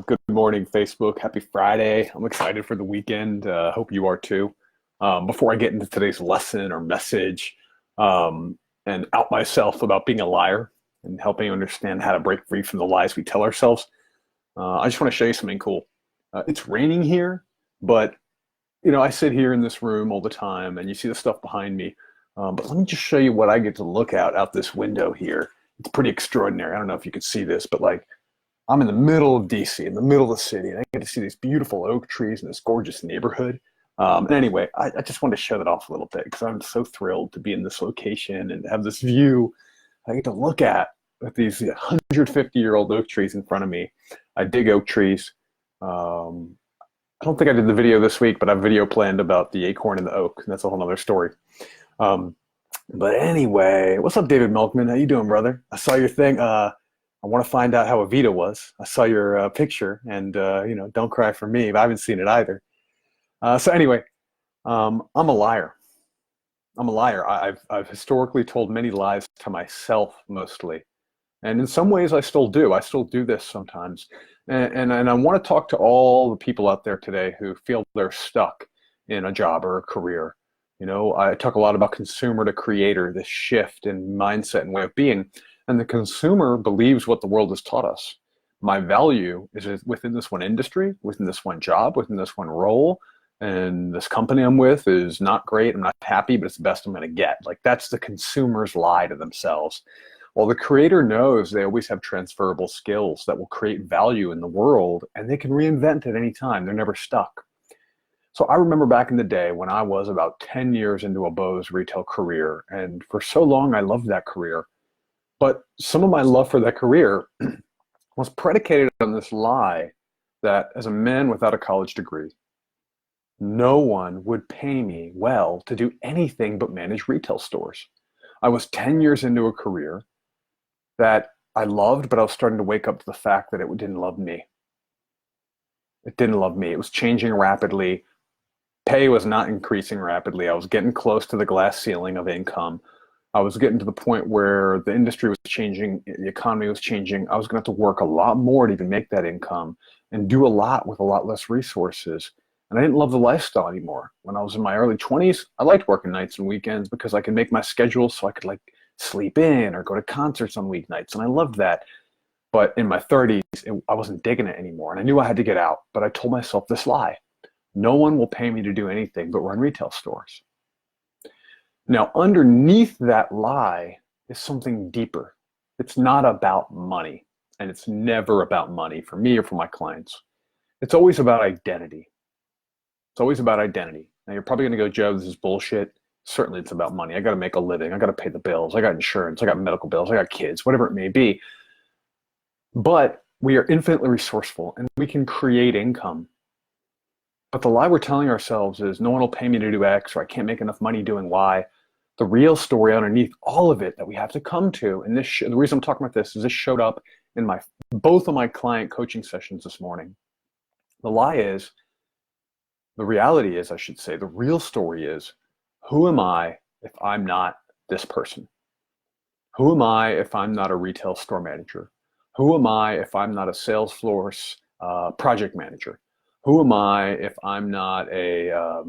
Good morning, Facebook. Happy Friday. I'm excited for the weekend. Hope you are too. Before I get into today's lesson or message and out myself about being a liar and helping you understand how to break free from the lies we tell ourselves, I just want to show you something cool. It's raining here, but I sit here in this room all the time and you see the stuff behind me. But let me just show you what I get to look out this window here. It's pretty extraordinary. I don't know if you can see this, but like, I'm in the middle of DC, in the middle of the city, and I get to see these beautiful oak trees in this gorgeous neighborhood. And anyway, I just wanted to show that off a little bit because I'm so thrilled to be in this location and have this view I get to look at with these 150-year-old oak trees in front of me. I dig oak trees. I don't think I did the video this week, but I have a video planned about the acorn and the oak, and that's a whole other story. But anyway, what's up, David Melkman? How you doing, brother? I saw your thing. I want to find out how Evita was. I saw your picture, and don't cry for me, but I haven't seen it either. So anyway, I'm a liar. I'm a liar. I've historically told many lies to myself mostly, and in some ways I still do. I still do this sometimes, and I want to talk to all the people out there today who feel they're stuck in a job or a career. I talk a lot about consumer to creator, this shift in mindset and way of being. And the consumer believes what the world has taught us. My value is within this one industry, within this one job, within this one role, and this company I'm with is not great. I'm not happy, but it's the best I'm going to get. Like, that's the consumer's lie to themselves. Well, the creator knows they always have transferable skills that will create value in the world, and they can reinvent at any time. They're never stuck. So I remember back in the day when I was about 10 years into a Bose retail career, and for so long I loved that career. But some of my love for that career was predicated on this lie that as a man without a college degree, no one would pay me well to do anything but manage retail stores. I was 10 years into a career that I loved, but I was starting to wake up to the fact that it didn't love me. It didn't love me. It was changing rapidly. Pay was not increasing rapidly. I was getting close to the glass ceiling of income. I was getting to the point where the industry was changing, the economy was changing. I was going to have to work a lot more to even make that income and do a lot with a lot less resources. And I didn't love the lifestyle anymore. When I was in my early 20s, I liked working nights and weekends because I could make my schedule so I could like sleep in or go to concerts on weeknights. And I loved that. But in my 30s, I wasn't digging it anymore. And I knew I had to get out. But I told myself this lie. No one will pay me to do anything but run retail stores. Now, underneath that lie is something deeper. It's not about money, and it's never about money for me or for my clients. It's always about identity. It's always about identity. Now, you're probably going to go, Joe, this is bullshit. Certainly it's about money. I got to make a living. I got to pay the bills. I got insurance. I got medical bills. I got kids, whatever it may be. But we are infinitely resourceful, and we can create income. But the lie we're telling ourselves is no one will pay me to do X, or I can't make enough money doing Y. The real story underneath all of it that we have to come to, and the reason I'm talking about this is this showed up in both of my client coaching sessions this morning. The reality is, I should say, the real story is, who am I if I'm not this person? Who am I if I'm not a retail store manager? Who am I if I'm not a Salesforce project manager? Who am I if I'm not a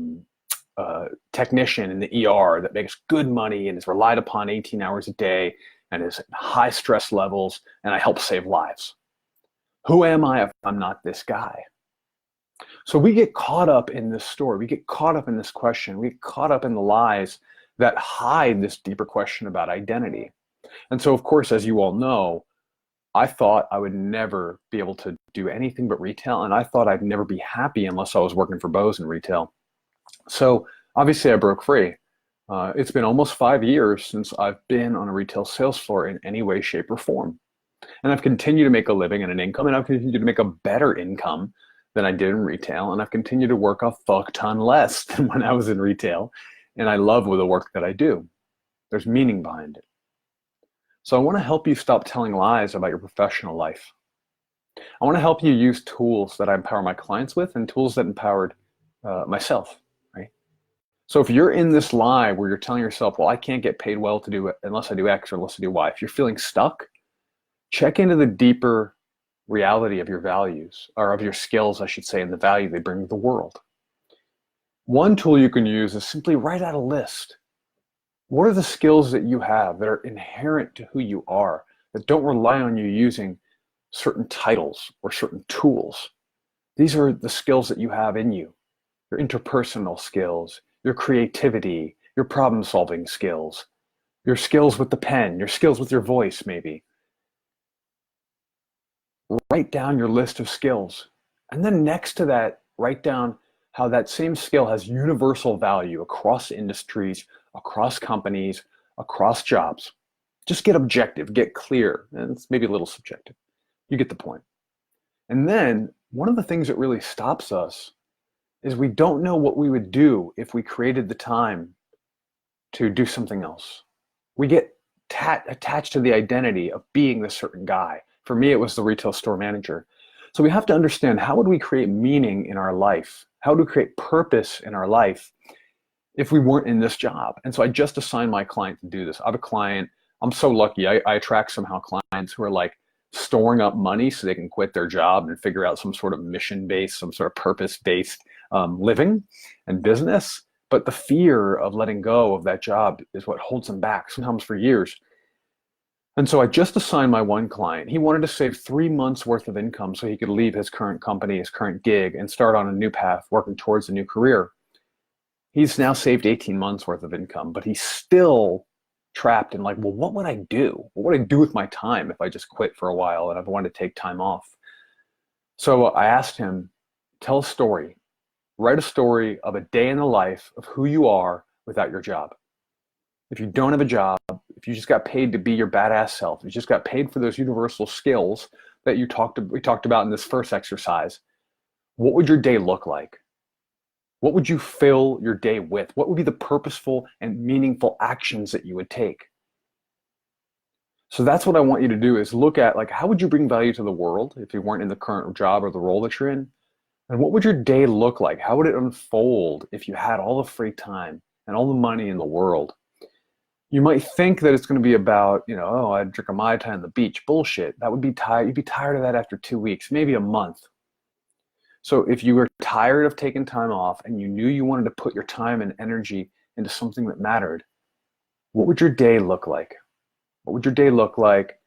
technician in the ER that makes good money and is relied upon 18 hours a day and is at high stress levels and I help save lives? Who am I if I'm not this guy? So we get caught up in this story. We get caught up in this question. We get caught up in the lies that hide this deeper question about identity. And so, of course, as you all know, I thought I would never be able to do anything but retail, and I thought I'd never be happy unless I was working for Bose in retail. So obviously I broke free. It's been almost 5 years since I've been on a retail sales floor in any way, shape, or form. And I've continued to make a living and an income, and I've continued to make a better income than I did in retail, and I've continued to work a fuck ton less than when I was in retail, and I love the work that I do. There's meaning behind it. So I want to help you stop telling lies about your professional life. I want to help you use tools that I empower my clients with and tools that empowered myself, right? So if you're in this lie where you're telling yourself, well, I can't get paid well to do it unless I do X or unless I do Y. If you're feeling stuck, check into the deeper reality of your values, or of your skills, I should say, and the value they bring to the world. One tool you can use is simply write out a list. What are the skills that you have that are inherent to who you are, that don't rely on you using certain titles or certain tools? These are the skills that you have in you, your interpersonal skills, your creativity, your problem-solving skills, your skills with the pen, your skills with your voice, maybe. Write down your list of skills. And then next to that, write down how that same skill has universal value across industries, across companies, across jobs. Just get objective, get clear, and it's maybe a little subjective. You get the point. And then one of the things that really stops us is we don't know what we would do if we created the time to do something else. We get attached to the identity of being this certain guy. For me, it was the retail store manager. So we have to understand, how would we create meaning in our life? How would we create purpose in our life if we weren't in this job? And so I just assigned my client to do this. I have a client, I'm so lucky, I attract somehow clients who are like storing up money so they can quit their job and figure out some sort of mission-based, some sort of purpose-based living and business. But the fear of letting go of that job is what holds them back, sometimes for years. And so I just assigned my one client. He wanted to save 3 months worth of income so he could leave his current company, his current gig, and start on a new path, working towards a new career. He's now saved 18 months worth of income, but he's still trapped in like, well, what would I do? What would I do with my time if I just quit for a while and I wanted to take time off? So I asked him, tell a story. Write a story of a day in the life of who you are without your job. If you don't have a job, if you just got paid to be your badass self, if you just got paid for those universal skills that we talked about in this first exercise, what would your day look like? What would you fill your day with? What would be the purposeful and meaningful actions that you would take? So that's what I want you to do, is look at, like, how would you bring value to the world if you weren't in the current job or the role that you're in? And what would your day look like? How would it unfold if you had all the free time and all the money in the world? You might think that it's going to be about, oh, I'd drink a Mai Tai on the beach. Bullshit. That would be tired. You'd be tired of that after 2 weeks, maybe a month. So if you were tired of taking time off and you knew you wanted to put your time and energy into something that mattered, what would your day look like? What would your day look like?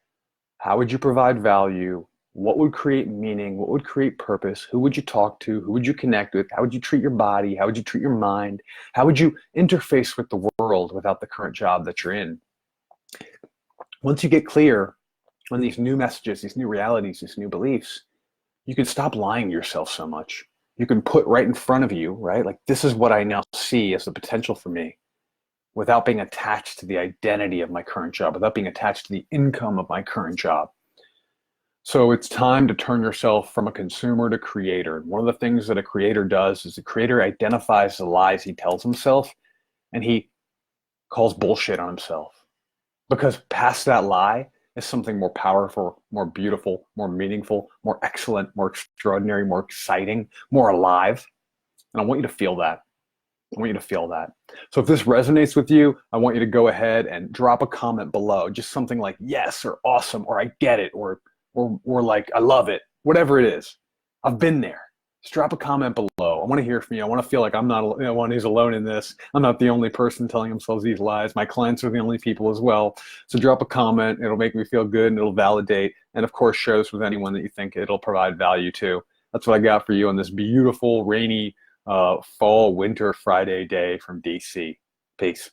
How would you provide value? What would create meaning? What would create purpose? Who would you talk to? Who would you connect with? How would you treat your body? How would you treat your mind? How would you interface with the world without the current job that you're in? Once you get clear on these new messages, these new realities, these new beliefs, you can stop lying to yourself so much. You can put right in front of you, right? Like, this is what I now see as the potential for me, without being attached to the identity of my current job, without being attached to the income of my current job. So it's time to turn yourself from a consumer to creator. One of the things that a creator does is the creator identifies the lies he tells himself, and he calls bullshit on himself. Because past that lie is something more powerful, more beautiful, more meaningful, more excellent, more extraordinary, more exciting, more alive. And I want you to feel that. I want you to feel that. So if this resonates with you, I want you to go ahead and drop a comment below. Just something like yes, or awesome, or I get it, or like I love it. Whatever it is. I've been there. Just drop a comment below. I want to hear from you. I want to feel like I'm not one who's alone in this. I'm not the only person telling themselves these lies. My clients are the only people as well. So drop a comment. It'll make me feel good, and it'll validate. And of course, share this with anyone that you think it'll provide value to. That's what I got for you on this beautiful, rainy, fall, winter Friday day from DC. Peace.